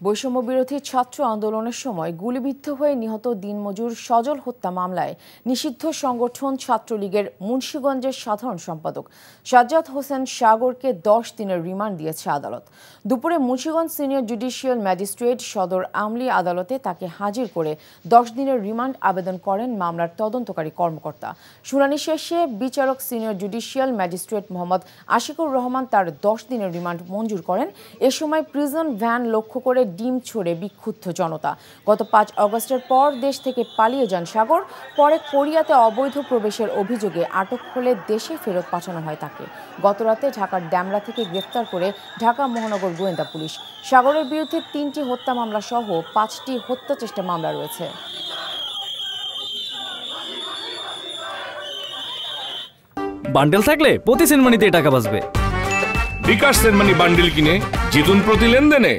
বৈষম্য বিরোধী ছাত্র আন্দোলনের সময় গুলিবিদ্ধ হয়ে নিহত দিনমজুর সজল হত্যা মামলায় নিষিদ্ধ সংগঠন ছাত্রলীগের মুন্সিগঞ্জের সাধারণ সম্পাদক সাজ্জাদ হোসেন সাগরকে 10 দিনের রিমান্ড দিয়েছে আদালত। দুপুরে মুন্সিগঞ্জ সিনিয়র জুডিশিয়াল ম্যাজিস্ট্রেট সদর আমলি আদালতে তাকে হাজির করে 10 দিনের রিমান্ড আবেদন করেন মামলার তদন্তকারী কর্মকর্তা। শুনানি শেষে বিচারক senior judicial magistrate Mohammad Ashikur Rahman তার 10 দিনের রিমান্ড মঞ্জুর করেন। এ সময় প্রিজন ভ্যান লক্ষ্য করে ডিম ছুড়ে বিক্ষুব্ধ জনতা। গত 5 আগস্টের পর দেশ থেকে পালিয়ে যান সাগর। পরে কোরিয়াতে অবৈধ প্রবেশের অভিযোগে আটক হলে দেশে ফেরত পাঠানো হয় তাকে। গতরাতে ঢাকার ড্যামরা থেকে গ্রেফতার করে ঢাকা মহানগর গোয়েন্দা পুলিশ। সাগরের বিরুদ্ধে 3টি হত্যা মামলা সহ 5টি হত্যা চেষ্টা মামলা রয়েছে। বান্ডেল থাকলে প্রতি সেনমানিতে টাকা বাঁচবে। বিকাশ সেনমানি বান্ডেল কিনে জিতুন প্রতি লেনদেনে।